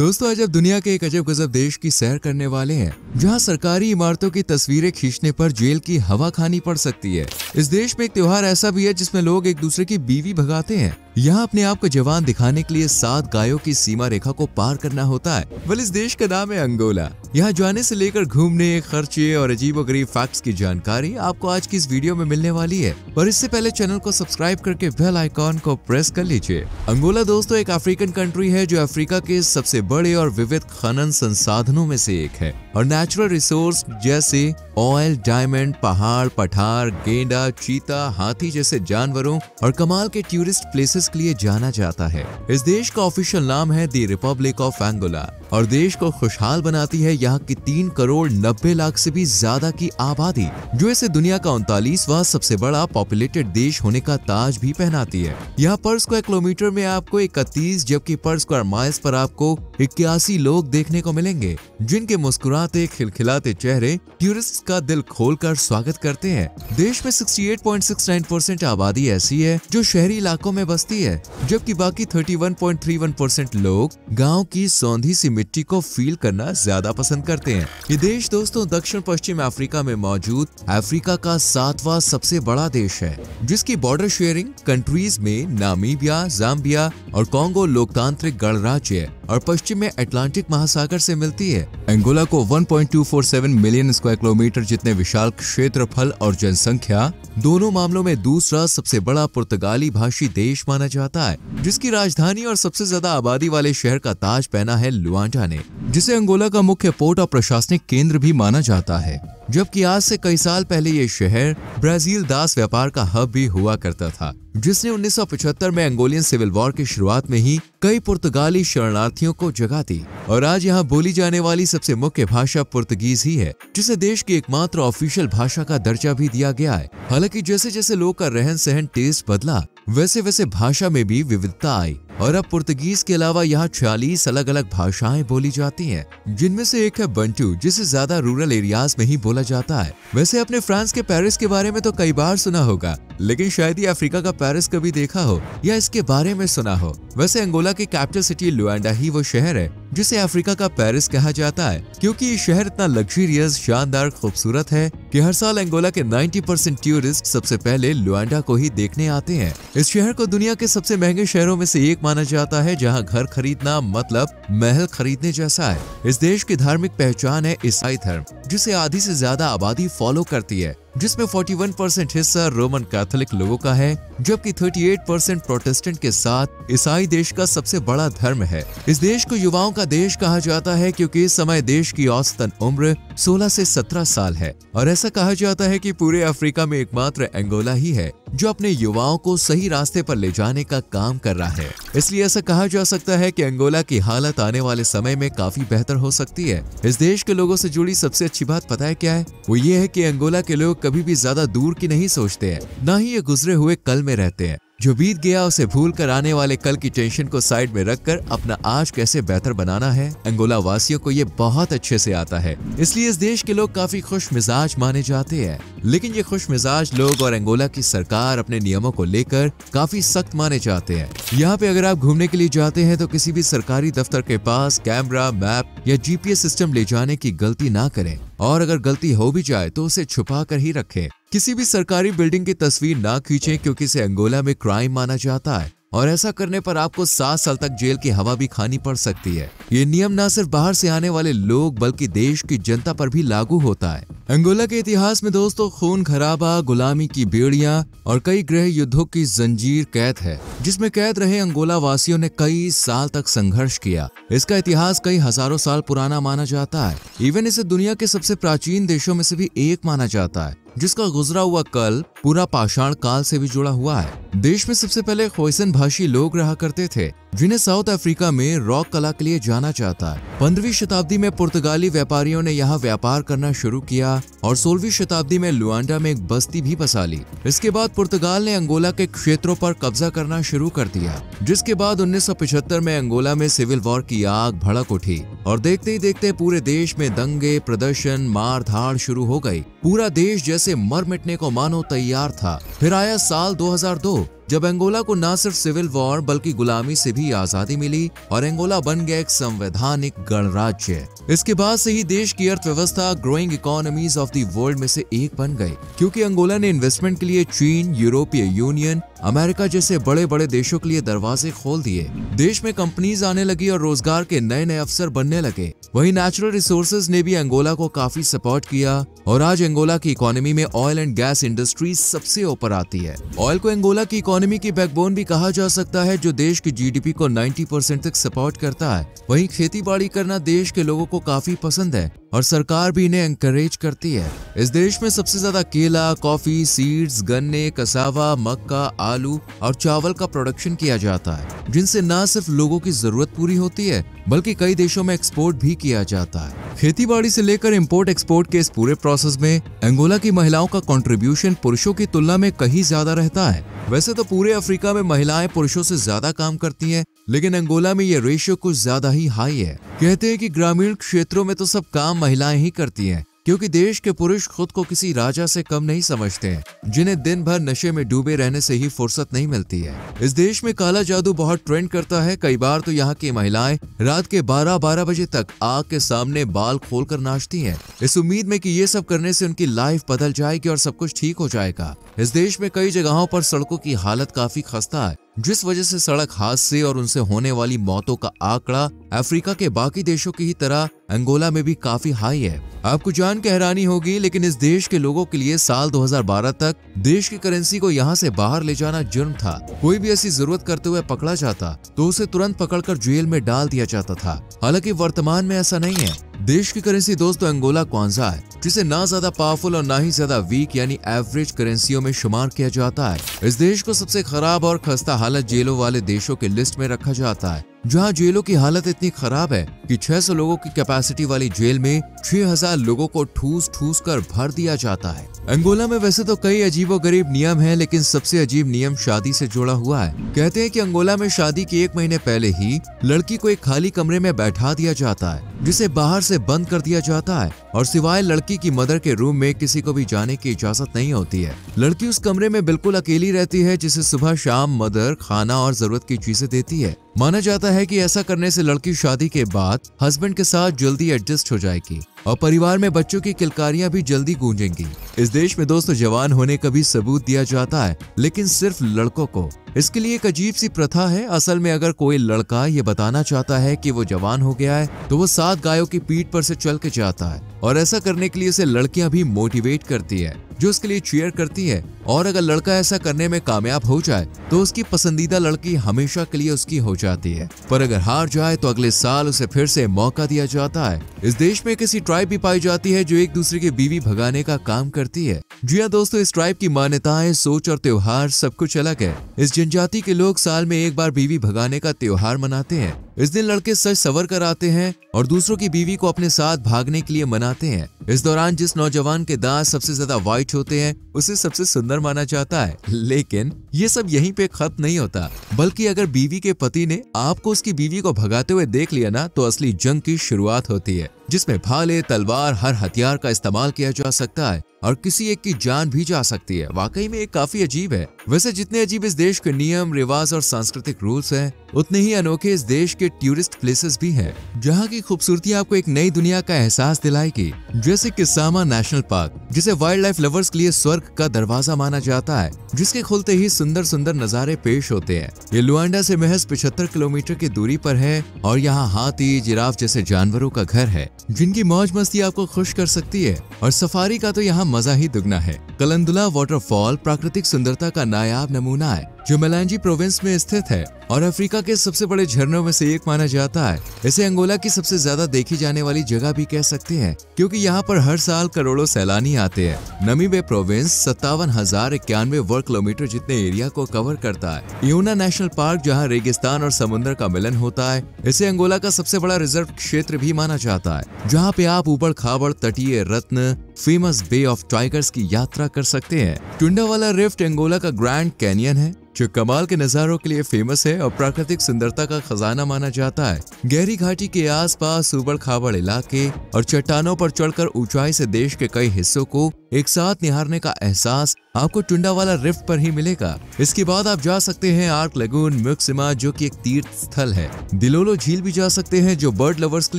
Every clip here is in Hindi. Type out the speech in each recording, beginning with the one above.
दोस्तों आज आप दुनिया के एक अजब गजब देश की सैर करने वाले हैं, जहां सरकारी इमारतों की तस्वीरें खींचने पर जेल की हवा खानी पड़ सकती है। इस देश में एक त्योहार ऐसा भी है जिसमें लोग एक दूसरे की बीवी भगाते हैं। यहाँ अपने आप को जवान दिखाने के लिए 7 गायों की सीमा रेखा को पार करना होता है। वेल, इस देश का नाम है अंगोला। यहाँ जाने से लेकर घूमने, खर्चे और अजीबोगरीब फैक्ट्स की जानकारी आपको आज की इस वीडियो में मिलने वाली है। पर इससे पहले चैनल को सब्सक्राइब करके बेल आइकॉन को प्रेस कर लीजिए। अंगोला दोस्तों एक अफ्रीकन कंट्री है जो अफ्रीका के सबसे बड़े और विविध खनन संसाधनों में से एक है और नेचुरल रिसोर्स जैसे ऑयल, डायमंड, पहाड़, पठार, गेंडा, चीता, हाथी जैसे जानवरों और कमाल के टूरिस्ट प्लेसेस के लिए जाना जाता है। इस देश का ऑफिशियल नाम है द रिपब्लिक ऑफ अंगोला और देश को खुशहाल बनाती है यहाँ की 3 करोड़ 90 लाख से भी ज्यादा की आबादी, जो इसे दुनिया का 39वां सबसे बड़ा पॉपुलेटेड देश होने का ताज भी पहनाती है। यहाँ पर स्क्वायर किलोमीटर में आपको 31 जबकि पर स्क्वायर माइल्स पर आपको 81 लोग देखने को मिलेंगे, जिनके मुस्कुराते खिलखिलाते चेहरे टूरिस्ट का दिल खोलकर स्वागत करते हैं। देश में 68.69% आबादी ऐसी है जो शहरी इलाकों में बसती है, जबकि बाकी 31.31% लोग गांव की सौंधी सी मिट्टी को फील करना ज्यादा पसंद करते हैं। ये देश दोस्तों दक्षिण पश्चिम अफ्रीका में मौजूद अफ्रीका का 7वां सबसे बड़ा देश है, जिसकी बॉर्डर शेयरिंग कंट्रीज में नामीबिया, जाम्बिया और कॉन्गो लोकतांत्रिक गणराज्य और पश्चिम में अटलांटिक महासागर से मिलती है। अंगोला को 1.247 मिलियन स्क्वायर किलोमीटर जितने विशाल क्षेत्रफल और जनसंख्या दोनों मामलों में दूसरा सबसे बड़ा पुर्तगाली भाषी देश माना जाता है, जिसकी राजधानी और सबसे ज्यादा आबादी वाले शहर का ताज पहना है लुआंडा ने, जिसे अंगोला का मुख्य पोर्ट और प्रशासनिक केंद्र भी माना जाता है। जबकि आज से कई साल पहले ये शहर ब्राजील दास व्यापार का हब भी हुआ करता था, जिसने 1975 में अंगोलियन सिविल वॉर की शुरुआत में ही कई पुर्तगाली शरणार्थियों को जगह दी। और आज यहाँ बोली जाने वाली सबसे मुख्य भाषा पुर्तगीज ही है, जिसे देश की एकमात्र ऑफिशियल भाषा का दर्जा भी दिया गया है। हालांकि जैसे जैसे लोग का रहन सहन टेस्ट बदला, वैसे वैसे भाषा में भी विविधता आई और अब पुर्तगीज के अलावा यहाँ 46 अलग अलग भाषाएं बोली जाती हैं, जिनमें से एक है बंटू, जिसे ज्यादा रूरल एरियाज में ही बोला जाता है। वैसे आपने फ्रांस के पेरिस के बारे में तो कई बार सुना होगा, लेकिन शायद ही अफ्रीका का पेरिस कभी देखा हो या इसके बारे में सुना हो। वैसे अंगोला की कैपिटल सिटी लुआंडा ही वो शहर है जिसे अफ्रीका का पेरिस कहा जाता है, क्योंकि ये शहर इतना लग्जरियस, शानदार, खूबसूरत है कि हर साल अंगोला के 90% टूरिस्ट सबसे पहले लुआंडा को ही देखने आते हैं। इस शहर को दुनिया के सबसे महंगे शहरों में से एक माना जाता है, जहां घर खरीदना मतलब महल खरीदने जैसा है। इस देश की धार्मिक पहचान है ईसाई धर्म, जिसे आधी से ज्यादा आबादी फॉलो करती है, जिसमें 41% हिस्सा रोमन कैथोलिक लोगों का है, जबकि 38% प्रोटेस्टेंट के साथ ईसाई देश का सबसे बड़ा धर्म है। इस देश को युवाओं का देश कहा जाता है, क्योंकि इस समय देश की औसतन उम्र 16 से 17 साल है और ऐसा कहा जाता है कि पूरे अफ्रीका में एकमात्र अंगोला ही है जो अपने युवाओं को सही रास्ते पर ले जाने का काम कर रहा है। इसलिए ऐसा कहा जा सकता है कि अंगोला की हालत आने वाले समय में काफी बेहतर हो सकती है। इस देश के लोगों से जुड़ी सबसे अच्छी बात पता है क्या है? वो ये है कि अंगोला के लोग कभी भी ज्यादा दूर की नहीं सोचते हैं, ना ही ये गुजरे हुए कल में रहते हैं। जो बीत गया उसे भूल कर आने वाले कल की टेंशन को साइड में रखकर अपना आज कैसे बेहतर बनाना है, अंगोला वासियों को ये बहुत अच्छे से आता है। इसलिए इस देश के लोग काफी खुश मिजाज माने जाते हैं। लेकिन ये खुश मिजाज लोग और अंगोला की सरकार अपने नियमों को लेकर काफी सख्त माने जाते हैं। यहाँ पे अगर आप घूमने के लिए जाते हैं तो किसी भी सरकारी दफ्तर के पास कैमरा, मैप या GPS सिस्टम ले जाने की गलती ना करें, और अगर गलती हो भी जाए तो उसे छुपा कर ही रखें। किसी भी सरकारी बिल्डिंग की तस्वीर ना खींचें, क्योंकि इसे अंगोला में क्राइम माना जाता है और ऐसा करने पर आपको 7 साल तक जेल की हवा भी खानी पड़ सकती है। ये नियम न सिर्फ बाहर से आने वाले लोग बल्कि देश की जनता पर भी लागू होता है। अंगोला के इतिहास में दोस्तों खून खराबा, गुलामी की बेड़ियां और कई गृह युद्धों की जंजीर कैद है, जिसमें कैद रहे अंगोला वासियों ने कई साल तक संघर्ष किया। इसका इतिहास कई हजारों साल पुराना माना जाता है। इवन इसे दुनिया के सबसे प्राचीन देशों में से भी एक माना जाता है, जिसका गुजरा हुआ कल पूरा पाषाण काल से भी जुड़ा हुआ है। देश में सबसे पहले खोइसन भाषी लोग रहा करते थे, जिन्हें साउथ अफ्रीका में रॉक कला के लिए जाना जाता है। 15वीं शताब्दी में पुर्तगाली व्यापारियों ने यहाँ व्यापार करना शुरू किया और 16वीं शताब्दी में लुआंडा में एक बस्ती भी बसा ली। इसके बाद पुर्तगाल ने अंगोला के क्षेत्रों पर कब्जा करना शुरू कर दिया, जिसके बाद 1975 में अंगोला में सिविल वॉर की आग भड़क उठी और देखते ही देखते पूरे देश में दंगे, प्रदर्शन, मार धाड़ शुरू हो गई। पूरा देश जैसे मर मिटने को मानो तैयार था। फिर आया साल 2002, जब अंगोला को न सिर्फ सिविल वॉर बल्कि गुलामी से भी आजादी मिली और अंगोला बन गया एक संवैधानिक गणराज्य। इसके बाद से ही देश की अर्थव्यवस्था growing economies of the world में से एक बन गई, क्योंकि अंगोला ने इन्वेस्टमेंट के लिए चीन, यूरोपीय यूनियन, अमेरिका जैसे बड़े बड़े देशों के लिए दरवाजे खोल दिए। देश में कंपनीज आने लगी और रोजगार के नए नए अवसर बनने लगे। वहीं नेचुरल रिसोर्सेज ने भी अंगोला को काफी सपोर्ट किया और आज अंगोला की इकोनॉमी में ऑयल एंड गैस इंडस्ट्री सबसे ऊपर आती है। ऑयल को अंगोला की इकोनॉमी की बैकबोन भी कहा जा सकता है, जो देश की जीडीपी को 90% तक सपोर्ट करता है। वहीं खेती बाड़ी करना देश के लोगों को काफी पसंद है और सरकार भी इन्हें एनकरेज करती है। इस देश में सबसे ज्यादा केला, कॉफी, सीड्स, गन्ने, कसावा, मक्का, आलू और चावल का प्रोडक्शन किया जाता है, जिनसे न सिर्फ लोगों की जरूरत पूरी होती है बल्कि कई देशों में एक्सपोर्ट भी किया जाता है। खेती बाड़ी से लेकर इंपोर्ट एक्सपोर्ट के इस पूरे प्रोसेस में अंगोला की महिलाओं का कंट्रीब्यूशन पुरुषों की तुलना में कहीं ज्यादा रहता है। वैसे तो पूरे अफ्रीका में महिलाएं पुरुषों से ज्यादा काम करती हैं, लेकिन अंगोला में ये रेशियो कुछ ज्यादा ही हाई है। कहते हैं कि ग्रामीण क्षेत्रों में तो सब काम महिलाएं ही करती हैं, क्योंकि देश के पुरुष खुद को किसी राजा से कम नहीं समझते हैं, जिन्हें दिन भर नशे में डूबे रहने से ही फुर्सत नहीं मिलती है। इस देश में काला जादू बहुत ट्रेंड करता है। कई बार तो यहाँ की महिलाएं रात के 12-12 बजे तक आग के सामने बाल खोलकर नाचती हैं, इस उम्मीद में कि ये सब करने से उनकी लाइफ बदल जाएगी और सब कुछ ठीक हो जाएगा। इस देश में कई जगहों पर सड़कों की हालत काफी खस्ता है, जिस वजह से सड़क हादसे और उनसे होने वाली मौतों का आंकड़ा अफ्रीका के बाकी देशों की ही तरह अंगोला में भी काफी हाई है। आपको जान के हैरानी होगी, लेकिन इस देश के लोगों के लिए साल 2012 तक देश की करेंसी को यहाँ से बाहर ले जाना जुर्म था। कोई भी ऐसी जरूरत करते हुए पकड़ा जाता तो उसे तुरंत पकड़कर जेल में डाल दिया जाता था। हालांकि वर्तमान में ऐसा नहीं है। देश की करेंसी दोस्तों अंगोला क्वांजा है, जिसे ना ज्यादा पावरफुल और ना ही ज्यादा वीक यानी एवरेज करेंसियों में शुमार किया जाता है। इस देश को सबसे खराब और खस्ता हालत जेलों वाले देशों के लिस्ट में रखा जाता है, जहां जेलों की हालत इतनी खराब है कि 600 लोगों की कैपेसिटी वाली जेल में 6000 लोगों को ठूस ठूस कर भर दिया जाता है। अंगोला में वैसे तो कई अजीबोगरीब नियम हैं, लेकिन सबसे अजीब नियम शादी से जुड़ा हुआ है। कहते हैं कि अंगोला में शादी के 1 महीने पहले ही लड़की को एक खाली कमरे में बैठा दिया जाता है, जिसे बाहर से बंद कर दिया जाता है और सिवाय लड़की की मदर के रूम में किसी को भी जाने की इजाजत नहीं होती है। लड़की उस कमरे में बिल्कुल अकेली रहती है, जिसे सुबह शाम मदर खाना और जरूरत की चीजें देती है। माना जाता है कि ऐसा करने से लड़की शादी के बाद हस्बैंड के साथ जल्दी एडजस्ट हो जाएगी और परिवार में बच्चों की किलकारियां भी जल्दी गूंजेंगी। इस देश में दोस्तों जवान होने का भी सबूत दिया जाता है, लेकिन सिर्फ लड़कों को। इसके लिए एक अजीब सी प्रथा है। असल में अगर कोई लड़का ये बताना चाहता है कि वो जवान हो गया है, तो वो 7 गायों की पीठ पर से चल के जाता है और ऐसा करने के लिए उसे लड़कियां भी मोटिवेट करती है, जो उसके लिए चीयर करती है। और अगर लड़का ऐसा करने में कामयाब हो जाए तो उसकी पसंदीदा लड़की हमेशा के लिए उसकी हो जाती है, पर अगर हार जाए तो अगले साल उसे फिर से मौका दिया जाता है। इस देश में किसी ट्राइब भी पाई जाती है जो एक दूसरे की बीवी भगाने का काम करती है। जी हाँ दोस्तों, इस ट्राइब की मान्यताएं, सोच और त्योहार सब कुछ अलग है। इस जनजाति के लोग साल में एक बार बीवी भगाने का त्योहार मनाते हैं। इस दिन लड़के सज सवर कर आते हैं और दूसरों की बीवी को अपने साथ भागने के लिए मनाते हैं। इस दौरान जिस नौजवान के दांत सबसे ज्यादा व्हाइट होते हैं उसे सबसे सुंदर माना जाता है। लेकिन ये सब यहीं पे खत्म नहीं होता, बल्कि अगर बीवी के पति ने आपको उसकी बीवी को भगाते हुए देख लिया ना, तो असली जंग की शुरुआत होती है, जिसमें भाले, तलवार, हर हथियार का इस्तेमाल किया जा सकता है और किसी एक की जान भी जा सकती है। वाकई में ये काफी अजीब है। वैसे जितने अजीब इस देश के नियम, रिवाज और सांस्कृतिक रूल्स हैं, उतने ही अनोखे इस देश के टूरिस्ट प्लेसेस भी हैं, जहाँ की खूबसूरती आपको एक नई दुनिया का एहसास दिलाएगी। जैसे किसामा नेशनल पार्क, जिसे वाइल्ड लाइफ लवर्स के लिए स्वर्ग का दरवाजा माना जाता है, जिसके खुलते ही सुंदर सुंदर नजारे पेश होते हैं। ये लुआंडा से महज 75 किलोमीटर की दूरी पर है और यहाँ हाथी, जिराफ जैसे जानवरों का घर है, जिनकी मौज मस्ती आपको खुश कर सकती है। और सफारी का तो यहाँ मजा ही दुगना है। कलंदुला वाटरफॉल प्राकृतिक सुंदरता का नायाब नमूना है, जो मेलांजी प्रोविंस में स्थित है और अफ्रीका के सबसे बड़े झरनों में से एक माना जाता है। इसे अंगोला की सबसे ज्यादा देखी जाने वाली जगह भी कह सकते हैं, क्योंकि यहाँ पर हर साल करोड़ों सैलानी आते हैं। नमीबे प्रोविंस 57,091 वर्ग किलोमीटर जितने एरिया को कवर करता है। यूना नेशनल पार्क, जहाँ रेगिस्तान और समुद्र का मिलन होता है, इसे अंगोला का सबसे बड़ा रिजर्व क्षेत्र भी माना जाता है, जहाँ पे आप ऊबड़ खाबड़ तटीय रत्न फेमस बे ऑफ टाइगर्स की यात्रा कर सकते हैं। टुंडा वाला रिफ्ट अंगोला का ग्रैंड कैनियन है, जो कमाल के नज़ारों के लिए फेमस है और प्राकृतिक सुंदरता का खजाना माना जाता है। गहरी घाटी के आसपास उबड़ खाबड़ इलाके और चट्टानों पर चढ़कर ऊंचाई से देश के कई हिस्सों को एक साथ निहारने का एहसास आपको टुंडावाला रिफ्ट पर ही मिलेगा। इसके बाद आप जा सकते हैं आर्क लगून म्युक्सिमा, जो कि एक तीर्थ स्थल है। दिलोलो झील भी जा सकते हैं, जो बर्ड लवर्स के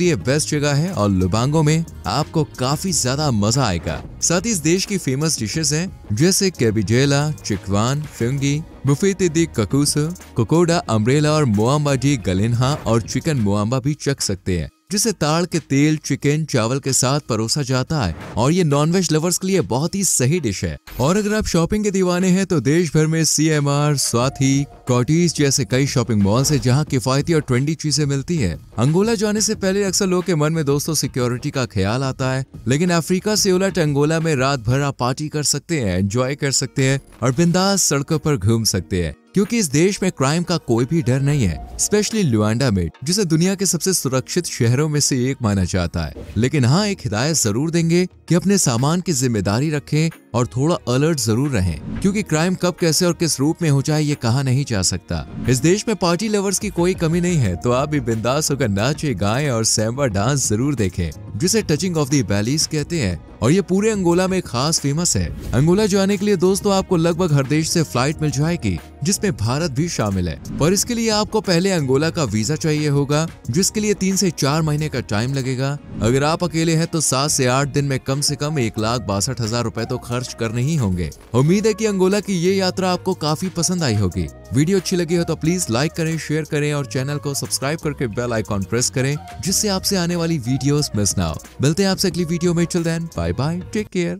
लिए बेस्ट जगह है, और लुबांगो में आपको काफी ज्यादा मजा आएगा। साथ ही इस देश की फेमस डिशेस हैं जैसे केबिजेला, चिकवान, फिंगी, बुफेते दी ककूसो, कोकोडा अम्ब्रेला और मोआम्बा डी गलिन्हा और चिकन मोआम्बा भी चख सकते हैं, जिसे ताड़ के तेल चिकन चावल के साथ परोसा जाता है और ये नॉनवेज लवर्स के लिए बहुत ही सही डिश है। और अगर आप शॉपिंग के दीवाने हैं तो देश भर में CMR, स्वाति, कॉटीज जैसे कई शॉपिंग मॉल्स हैं जहां किफायती और ट्रेंडी चीजें मिलती है। अंगोला जाने से पहले अक्सर लोगों के मन में दोस्तों सिक्योरिटी का ख्याल आता है, लेकिन अफ्रीका से उलट अंगोला में रात भर आप पार्टी कर सकते हैं, एंजॉय कर सकते हैं और बिंदास सड़कों पर घूम सकते हैं, क्योंकि इस देश में क्राइम का कोई भी डर नहीं है। स्पेशली लुआंडा में, जिसे दुनिया के सबसे सुरक्षित शहरों में से एक माना जाता है। लेकिन हाँ, एक हिदायत जरूर देंगे कि अपने सामान की जिम्मेदारी रखें और थोड़ा अलर्ट जरूर रहें, क्योंकि क्राइम कब कैसे और किस रूप में हो जाए ये कहा नहीं जा सकता। इस देश में पार्टी लवर्स की कोई कमी नहीं है, तो आप भी बिंदास होकर नाचे गाएं और सैम्बा डांस जरूर देखें, जिसे टचिंग ऑफ द बैलीज कहते हैं, और ये पूरे अंगोला में खास फेमस है। अंगोला जाने के लिए दोस्तों आपको लगभग हर देश से फ्लाइट मिल जाएगी, जिसमें भारत भी शामिल है, पर इसके लिए आपको पहले अंगोला का वीजा चाहिए होगा, जिसके लिए 3 से 4 महीने का टाइम लगेगा। अगर आप अकेले हैं तो 7 से 8 दिन में कम से कम 1,62,000 रुपए तो खर्च करने ही होंगे। उम्मीद है कि अंगोला की ये यात्रा आपको काफी पसंद आई होगी। वीडियो अच्छी लगी हो तो प्लीज लाइक करें, शेयर करें और चैनल को सब्सक्राइब करके बेल आइकॉन प्रेस करें, जिससे आपसे आने वाली वीडियोस मिस ना हो। मिलते हैं आपसे अगली वीडियो में। Till then bye bye, take care.